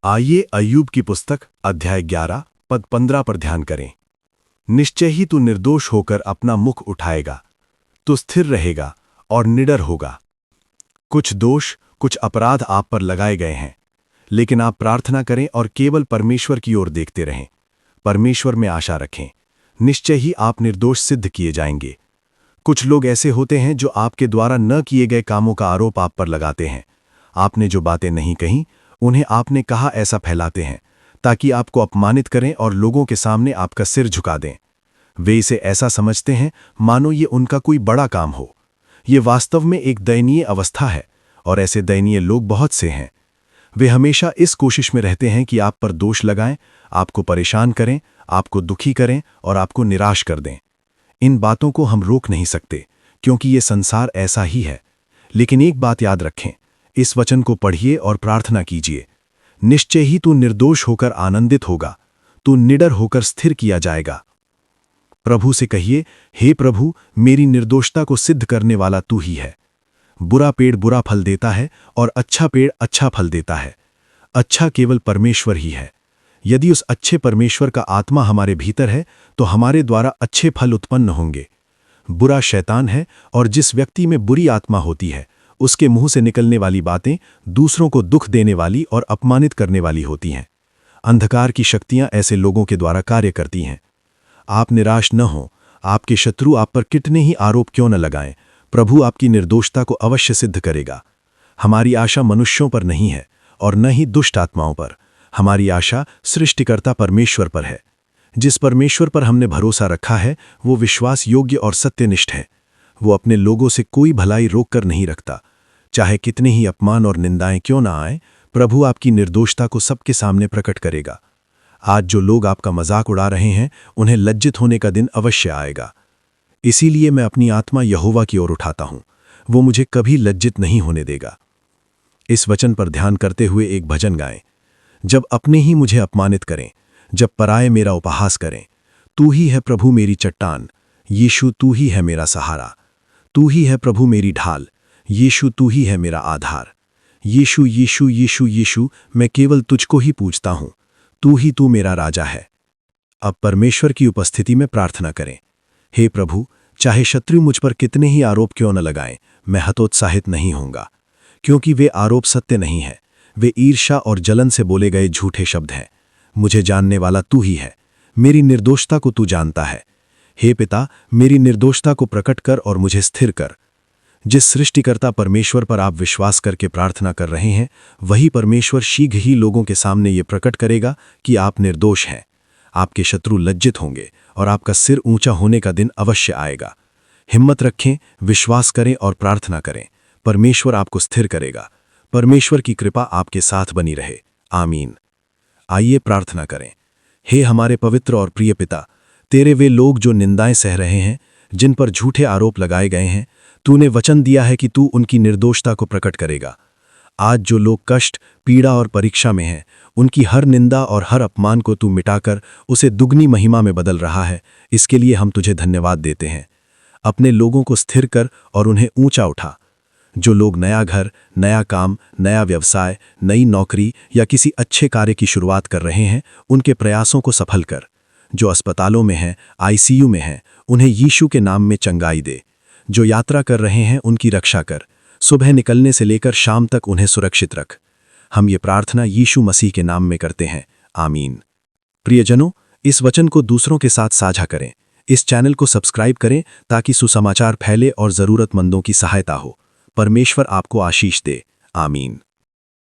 आइए अय्यूब की पुस्तक अध्याय 11 पद 15 पर ध्यान करें। निश्चय ही तू निर्दोष होकर अपना मुख उठाएगा, तू स्थिर रहेगा और निडर होगा। कुछ दोष, कुछ अपराध आप पर लगाए गए हैं, लेकिन आप प्रार्थना करें और केवल परमेश्वर की ओर देखते रहें। परमेश्वर में आशा रखें, निश्चय ही आप निर्दोष सिद्ध किए जाएंगे। कुछ लोग ऐसे होते हैं जो आपके द्वारा न किए गए कामों का आरोप आप पर लगाते हैं। आपने जो बातें नहीं कहीं, उन्हें आपने कहा ऐसा फैलाते हैं, ताकि आपको अपमानित करें और लोगों के सामने आपका सिर झुका दें। वे इसे ऐसा समझते हैं मानो ये उनका कोई बड़ा काम हो। ये वास्तव में एक दयनीय अवस्था है, और ऐसे दयनीय लोग बहुत से हैं। वे हमेशा इस कोशिश में रहते हैं कि आप पर दोष लगाएं, आपको परेशान करें, आपको दुखी करें और आपको निराश कर दें। इन बातों को हम रोक नहीं सकते, क्योंकि ये संसार ऐसा ही है। लेकिन एक बात याद रखें, इस वचन को पढ़िए और प्रार्थना कीजिए। निश्चय ही तू निर्दोष होकर आनंदित होगा, तू निडर होकर स्थिर किया जाएगा। प्रभु से कहिए, हे प्रभु, मेरी निर्दोषता को सिद्ध करने वाला तू ही है। बुरा पेड़ बुरा फल देता है और अच्छा पेड़ अच्छा फल देता है। अच्छा केवल परमेश्वर ही है। यदि उस अच्छे परमेश्वर का आत्मा हमारे भीतर है, तो हमारे द्वारा अच्छे फल उत्पन्न होंगे। बुरा शैतान है, और जिस व्यक्ति में बुरी आत्मा होती है, उसके मुंह से निकलने वाली बातें दूसरों को दुख देने वाली और अपमानित करने वाली होती हैं। अंधकार की शक्तियां ऐसे लोगों के द्वारा कार्य करती हैं। आप निराश न हों। आपके शत्रु आप पर कितने ही आरोप क्यों न लगाएं, प्रभु आपकी निर्दोषता को अवश्य सिद्ध करेगा। हमारी आशा मनुष्यों पर नहीं है और न ही दुष्ट आत्माओं पर। हमारी आशा सृष्टिकर्ता परमेश्वर पर है। जिस परमेश्वर पर हमने भरोसा रखा है, वो विश्वास योग्य और सत्यनिष्ठ है। वो अपने लोगों से कोई भलाई रोक कर नहीं रखता। चाहे कितने ही अपमान और निंदाएं क्यों ना आए, प्रभु आपकी निर्दोषता को सबके सामने प्रकट करेगा। आज जो लोग आपका मजाक उड़ा रहे हैं, उन्हें लज्जित होने का दिन अवश्य आएगा। इसीलिए मैं अपनी आत्मा यहोवा की ओर उठाता हूं। वो मुझे कभी लज्जित नहीं होने देगा। इस वचन पर ध्यान करते हुए एक भजन गाएं। जब अपने ही मुझे अपमानित करें, जब पराये मेरा उपहास करें, तू ही है प्रभु मेरी चट्टान, यीशु तू ही है मेरा सहारा। तू ही है प्रभु मेरी ढाल, यीशु तू ही है मेरा आधार। यीशु यीशु यीशु यीशु, मैं केवल तुझको ही पूछता हूं, तू मेरा राजा है। अब परमेश्वर की उपस्थिति में प्रार्थना करें। हे प्रभु, चाहे शत्रु मुझ पर कितने ही आरोप क्यों न लगाएं, मैं हतोत्साहित नहीं होऊंगा, क्योंकि वे आरोप सत्य नहीं है। वे ईर्ष्या और जलन से बोले गए झूठे शब्द हैं। मुझे जानने वाला तू ही है। मेरी निर्दोषता को तू जानता है। हे पिता, मेरी निर्दोषता को प्रकट कर और मुझे स्थिर कर। जिस सृष्टिकर्ता परमेश्वर पर आप विश्वास करके प्रार्थना कर रहे हैं, वही परमेश्वर शीघ्र ही लोगों के सामने ये प्रकट करेगा कि आप निर्दोष हैं। आपके शत्रु लज्जित होंगे और आपका सिर ऊंचा होने का दिन अवश्य आएगा। हिम्मत रखें, विश्वास करें और प्रार्थना करें। परमेश्वर आपको स्थिर करेगा। परमेश्वर की कृपा आपके साथ बनी रहे। आमीन। आइए प्रार्थना करें। हे हमारे पवित्र और प्रिय पिता, तेरे वे लोग जो निंदाएं सह रहे हैं, जिन पर झूठे आरोप लगाए गए हैं, तूने वचन दिया है कि तू उनकी निर्दोषता को प्रकट करेगा। आज जो लोग कष्ट, पीड़ा और परीक्षा में हैं, उनकी हर निंदा और हर अपमान को तू मिटाकर उसे दुगनी महिमा में बदल रहा है। इसके लिए हम तुझे धन्यवाद देते हैं। अपने लोगों को स्थिर कर और उन्हें ऊंचा उठा। जो लोग नया घर, नया काम, नया व्यवसाय, नई नौकरी या किसी अच्छे कार्य की शुरुआत कर रहे हैं, उनके प्रयासों को सफल कर। जो अस्पतालों में हैं, आईसीयू में हैं, उन्हें यीशु के नाम में चंगाई दे। जो यात्रा कर रहे हैं, उनकी रक्षा कर। सुबह निकलने से लेकर शाम तक उन्हें सुरक्षित रख। हम ये प्रार्थना यीशु मसीह के नाम में करते हैं। आमीन। प्रियजनों, इस वचन को दूसरों के साथ साझा करें। इस चैनल को सब्सक्राइब करें ताकि सुसमाचार फैले और ज़रूरतमंदों की सहायता हो। परमेश्वर आपको आशीष दे। आमीन।